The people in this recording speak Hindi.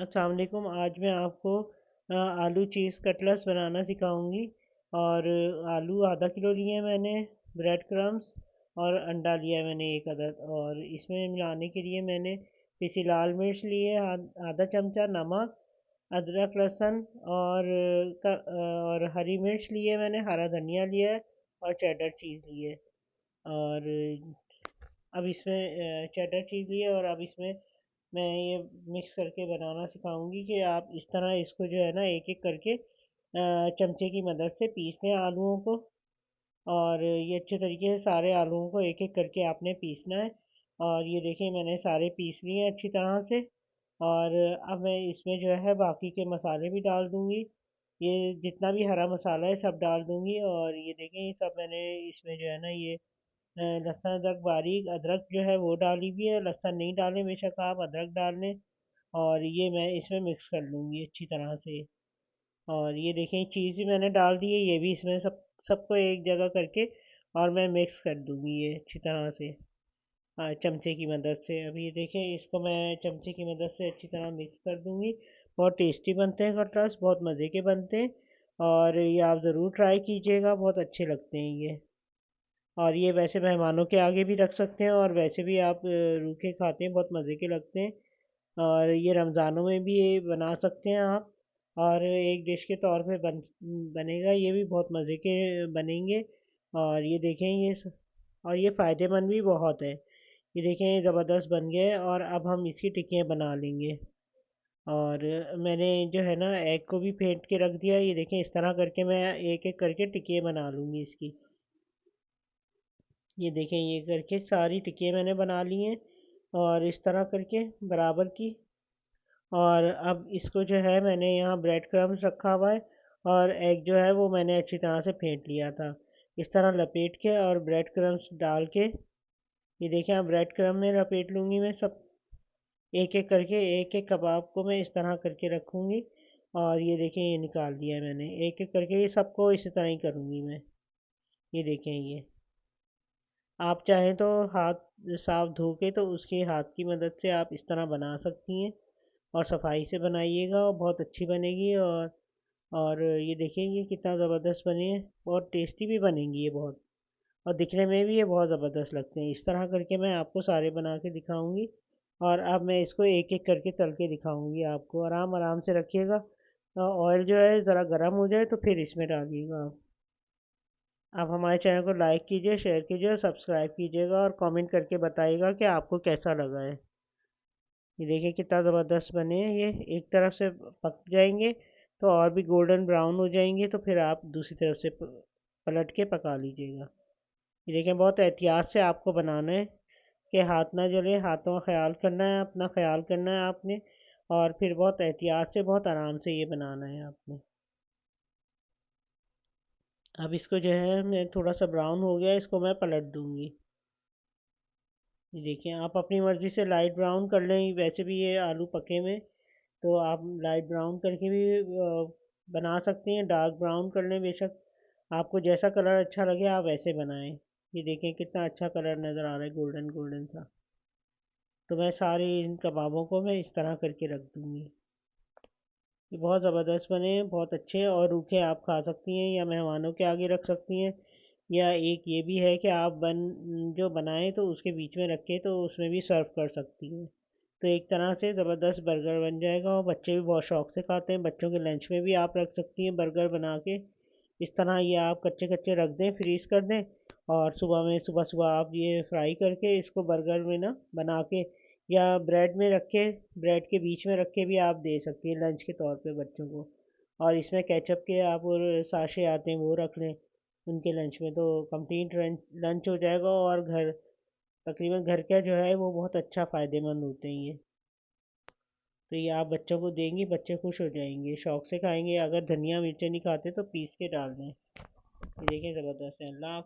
अस्सलाम वालेकुम। आज मैं आपको आलू चीज़ कटलेट्स बनाना सिखाऊंगी। और आलू आधा किलो लिए हैं मैंने, ब्रेड क्रम्स और अंडा लिया है मैंने एक अदद। और इसमें मिलाने के लिए मैंने पिसी लाल मिर्च लिए, आधा चमचा नमक, अदरक लहसुन और हरी मिर्च लिए मैंने, हरा धनिया लिया है और चेडर चीज़ लिए। और अब इसमें चेडर चीज़ लिए और अब इसमें मैं ये मिक्स करके बनाना सिखाऊंगी कि आप इस तरह इसको जो है ना एक एक करके चमचे की मदद से पीस लें आलूओं को। और ये अच्छे तरीके से सारे आलूओं को एक एक करके आपने पीसना है। और ये देखिए मैंने सारे पीस लिए हैं अच्छी तरह से। और अब मैं इसमें जो है बाकी के मसाले भी डाल दूंगी। ये जितना भी हरा मसाला है सब डाल दूंगी। और ये देखें ये सब मैंने इसमें जो है ना ये लहसुन अदरक बारीक अदरक जो है वो डाली भी है। लहसुन नहीं डालें बेशक, आप अदरक डाल लें। और ये मैं इसमें मिक्स कर लूँगी अच्छी तरह से। और ये देखें चीज़ भी मैंने डाल दी है, ये भी इसमें सबको एक जगह करके और मैं मिक्स कर दूँगी ये अच्छी तरह से चमचे की मदद से। अब ये देखें इसको मैं चमचे की मदद से अच्छी तरह मिक्स कर दूँगी। बहुत टेस्टी बनते हैं कटलेट्स, बहुत मज़े के बनते हैं। और ये आप ज़रूर ट्राई कीजिएगा, बहुत अच्छे लगते हैं ये। और ये वैसे मेहमानों के आगे भी रख सकते हैं और वैसे भी आप रूखे खाते हैं, बहुत मज़े के लगते हैं। और ये रमज़ानों में भी ये बना सकते हैं आप। और एक डिश के तौर पे बनेगा, ये भी बहुत मज़े के बनेंगे। और ये देखें और ये फ़ायदेमंद भी बहुत है। ये देखें ये ज़बरदस्त बन गए और अब हम इसकी टिक्कियाँ बना लेंगे। और मैंने जो है ना एग को भी फेंट के रख दिया। ये देखें इस तरह करके मैं एक एक करके टिक्कियाँ बना लूँगी इसकी। ये देखें ये करके सारी टिक्कियाँ मैंने बना ली हैं और इस तरह करके बराबर की। और अब इसको जो है मैंने यहाँ ब्रेड क्रम्स रखा हुआ है और एग जो है वो मैंने अच्छी तरह से फेंट लिया था। इस तरह लपेट के और ब्रेड क्रम्स डाल के ये देखें अब ब्रेड क्रम में लपेट लूँगी मैं सब। एक एक करके एक एक कबाब को मैं इस तरह करके रखूँगी। और ये देखें ये निकाल दिया है मैंने, एक एक करके ये सबको इसी तरह ही करूँगी मैं। ये देखें ये आप चाहें तो हाथ साफ धो के तो उसके हाथ की मदद से आप इस तरह बना सकती हैं। और सफाई से बनाइएगा और बहुत अच्छी बनेगी। और ये देखिए ये कितना ज़बरदस्त बने हैं, बहुत टेस्टी भी बनेंगी ये बहुत। और दिखने में भी ये बहुत ज़बरदस्त लगते हैं। इस तरह करके मैं आपको सारे बना के दिखाऊंगी। और अब मैं इसको एक एक करके तल के दिखाऊंगी आपको। आराम आराम से रखिएगा। ऑयल जो है ज़रा गर्म हो जाए तो फिर इसमें डालिएगा आप हमारे चैनल को लाइक कीजिए, शेयर कीजिए और सब्सक्राइब कीजिएगा और कमेंट करके बताइएगा कि आपको कैसा लगा है। ये देखिए कितना ज़बरदस्त बने हैं। ये एक तरफ से पक जाएंगे तो और भी गोल्डन ब्राउन हो जाएंगे तो फिर आप दूसरी तरफ से पलट के पका लीजिएगा। ये देखें बहुत एहतियात से आपको बनाना है कि हाथ ना जले, हाथों का ख्याल करना है, अपना ख्याल करना है आपने। और फिर बहुत एहतियात से बहुत आराम से ये बनाना है आपने। अब इसको जो है मैं थोड़ा सा ब्राउन हो गया, इसको मैं पलट दूंगी। ये देखिए आप अपनी मर्ज़ी से लाइट ब्राउन कर लें, वैसे भी ये आलू पके में तो आप लाइट ब्राउन करके भी बना सकती हैं, डार्क ब्राउन कर लें बेशक। आपको जैसा कलर अच्छा लगे आप वैसे बनाएं। ये देखें कितना अच्छा कलर नज़र आ रहा है, गोल्डन गोल्डन सा। तो मैं सारे इन कबाबों को मैं इस तरह करके रख दूँगी। ये बहुत ज़बरदस्त बने हैं, बहुत अच्छे हैं। और रूखे आप खा सकती हैं या मेहमानों के आगे रख सकती हैं। या एक ये भी है कि आप जो बनाएं तो उसके बीच में रखें तो उसमें भी सर्व कर सकती हैं। तो एक तरह से ज़बरदस्त बर्गर बन जाएगा और बच्चे भी बहुत शौक से खाते हैं। बच्चों के लंच में भी आप रख सकती हैं बर्गर बना के। इस तरह ये आप कच्चे कच्चे रख दें, फ्रीज़ कर दें। और सुबह सुबह आप ये फ्राई करके इसको बर्गर में ना बना के या ब्रेड में रख के, ब्रेड के बीच में रख के भी आप दे सकती हैं लंच के तौर पे बच्चों को। और इसमें केचप के आप और साशे आते हैं वो रख लें उनके लंच में तो कंप्लीट लंच हो जाएगा। और तकरीबन घर का जो है वो बहुत अच्छा फ़ायदेमंद होते हैं ये। तो ये आप बच्चों को देंगी, बच्चे खुश हो जाएंगे, शौक से खाएंगे। अगर धनिया मिर्चें नहीं खाते तो पीस के डाल दें। ये देखिए ज़बरदस्त है। अल्लाह